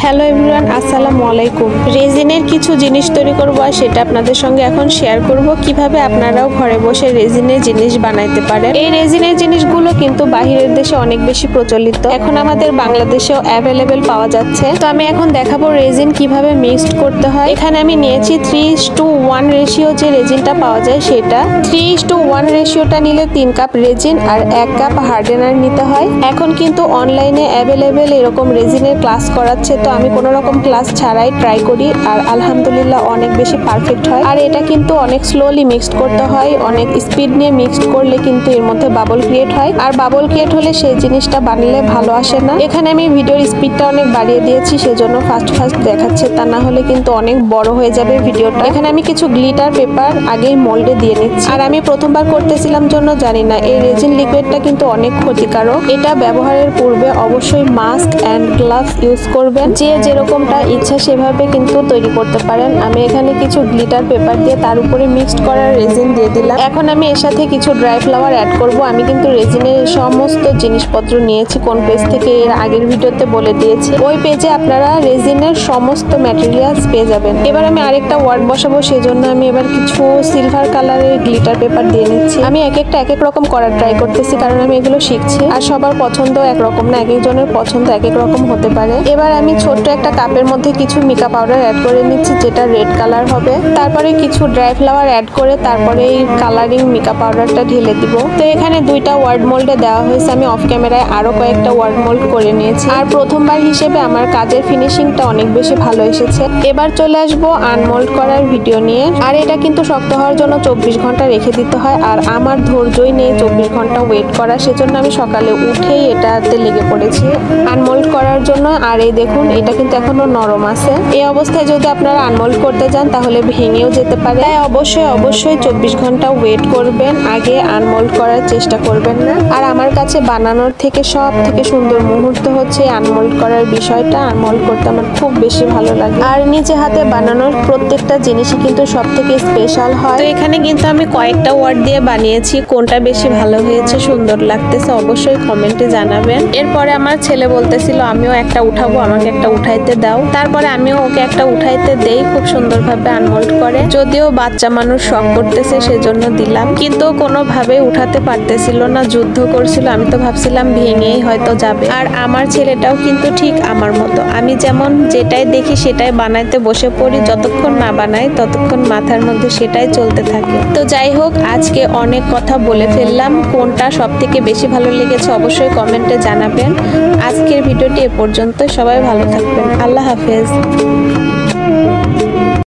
Hello everyone, আসসালামু আলাইকুম। রেজিনের কিছু জিনিস তৈরি করব আর সেটা আপনাদের সঙ্গে এখন শেয়ার করব কিভাবে আপনারাও ঘরে বসে রেজিনের জিনিস বানাইতে পারেন। এই রেজিনের জিনিসগুলো কিন্তু বাহিরের দেশে অনেক বেশি প্রচলিত, এখন আমাদের বাংলাদেশেও অ্যাভেলেবেল পাওয়া যাচ্ছে। তো আমি এখন দেখাবো রেজিন কিভাবে মিক্সড করতে হয়। এখানে আমি নিয়েছি 3:1 রেশিও যে রেজিনটা পাওয়া যায় সেটা। 3:1 রেশিওটা নিলে 3 কাপ রেজিন আর 1 কাপ হার্ডেনার নিতে হয়। এখন কিন্তু অনলাইনে অ্যাভেলেবেল এরকম রেজিনের ক্লাস করাচ্ছে, তো আমি কোনো রকম ক্লাস ছাড়াই ট্রাই করি আর আলহামদুলিল্লাহ অনেক বেশি পারফেক্ট হয়। আর এটা কিন্তু অনেক স্লোলি মিক্সড করতে হয়, অনেক স্পিড নিয়ে মিক্সড করলে কিন্তু এর মধ্যে বাবল ক্রিয়েট হয়, আর বাবল ক্রিয়েট হলে সেই জিনিসটা বানালে ভালো আসে না। এখানে আমি ভিডিওর স্পিডটা অনেক বাড়িয়ে দিয়েছি, সেজন্য ফাস্ট দেখাচ্ছে, তা না হলে কিন্তু অনেক বড় হয়ে যাবে ভিডিওটা। এখানে আমি কিছু গ্লিটার পেপার আগেই মোল্ডে দিয়ে নিচ্ছি। আর আমি প্রথমবার করতেছিলাম জন্য জানি না এই রেজিন লিকুইডটা কিন্তু অনেক ক্ষতিকারক। এটা ব্যবহারের পূর্বে অবশ্যই মাস্ক অ্যান্ড গ্লাভস ইউজ করবেন। যে যেরকমটা ইচ্ছা সেভাবে কিন্তু তৈরি করতে পারেন। আমি এখানে কিছু গ্লিটার পেপার দিয়ে তার উপরে মিক্সড করা রেজিন দিয়ে দিলাম। এখন আমি এর সাথে কিছু ড্রাই ফ্লাওয়ার অ্যাড করব। আমি কিন্তু রেজিনের সমস্ত জিনিসপত্র নিয়েছি কোন পেজ থেকে, এর আগের ভিডিওতে বলে দিয়েছি। ওই পেজে আপনারা রেজিনের সমস্ত ম্যাটেরিয়ালস পেয়ে যাবেন। এবার আমি আরেকটা ওয়ার্ড বসাবো, সেজন্য আমি এবার কিছু সিলভার কালারের গ্লিটার পেপার দিয়ে নিচ্ছি। আমি এক এক রকম করার ট্রাই করতেছি, কারণ আমি এগুলো শিখছি আর সবার পছন্দ একরকম না, এক একজনের পছন্দ এক এক রকম হতে পারে। এবার আমি ছোট্ট একটা কাপের মধ্যে কিছু মিকা পাউডার অ্যাড করে নিচ্ছি, যেটা রেড কালার হবে। তারপরে কিছু ড্রাই ফ্লাওয়ার অ্যাড করে তারপরে এই কালারিং মিকা পাউডারটা ঢেলে দিব। তো এখানে দুইটা ওয়ার্ড মোল্ডে দেওয়া হয়েছে, আমি অফ ক্যামেরায় আরো কয়েকটা ওয়ার্ড মোল্ড করে নিয়েছি। আর প্রথমবার হিসেবে আমার কাজের ফিনিশিংটা অনেক বেশি ভালো এসেছে। এবার চলে আসবো আনমোল্ড করার ভিডিও নিয়ে। আর এটা কিন্তু শক্ত হওয়ার জন্য 24 ঘন্টা রেখে দিতে হয়, আর আমার ধৈর্যই নেই 24 ঘন্টা ওয়েট করা, সেজন্য আমি সকালে উঠেই এটাতে লেগে পড়েছি আনমোল্ড করার জন্য। আর এই দেখুন, এটা কিন্তু এখনো নরম আছে। এই অবস্থায় যদি আপনারা আনমোল্ড করতে যান তাহলে ভেঙেও যেতে পারে, তাই অবশ্যই 24 ঘন্টা ওয়েট করবেন, আগে আনমোল্ড করার চেষ্টা করবেন না। আর আমার কাছে বানানোর থেকে সব থেকে সুন্দর মুহূর্ত হচ্ছে আনমোল্ড করার বিষয়টা। আনমোল্ড করতে আমার খুব বেশি ভালো লাগে, আর নিজে হাতে বানানোর প্রত্যেকটা জিনিসই কিন্তু সব থেকে স্পেশাল হয়। তো এখানে কিন্তু আমি কয়েকটা ওয়ার্ড দিয়ে বানিয়েছি, কোনটা বেশি ভালো হয়েছে, সুন্দর লাগতেছে অবশ্যই কমেন্টে জানাবেন। এরপরে আমার ছেলে বলতেছিল আমিও একটা উঠাবো, আমাকে একটা উঠাইতে দাও। তারপরে আমিও ওকে একটা উঠাইতে দেই, খুব সুন্দরভাবে আনমোল্ড করে। যদিও বাচ্চা মানুষ শখ করতেছে সেজন্য দিলাম, কিন্তু কোনোভাবে উঠাতে পারতেছিল না, যুদ্ধ করছিল। আমি তো ভাবছিলাম ভেঙেই হয়তো যাবে। আর আমার ছেলেটাও কিন্তু ঠিক আমার মতো, আমি যেমন যেটাই দেখি সেটাই বানাইতে বসে পড়ি, যতক্ষণ না বানাই ততক্ষণ মাথার মধ্যে সেটাই চলতে থাকে। তো যাই হোক, আজকে অনেক কথা বলে ফেললাম, কোনটা সব থেকে বেশি ভালো লেগেছে অবশ্যই কমেন্টে জানাবেন। আজকের ভিডিওটি এ পর্যন্ত, সবাই ভালো থাকবেন, আল্লাহ হাফেজ।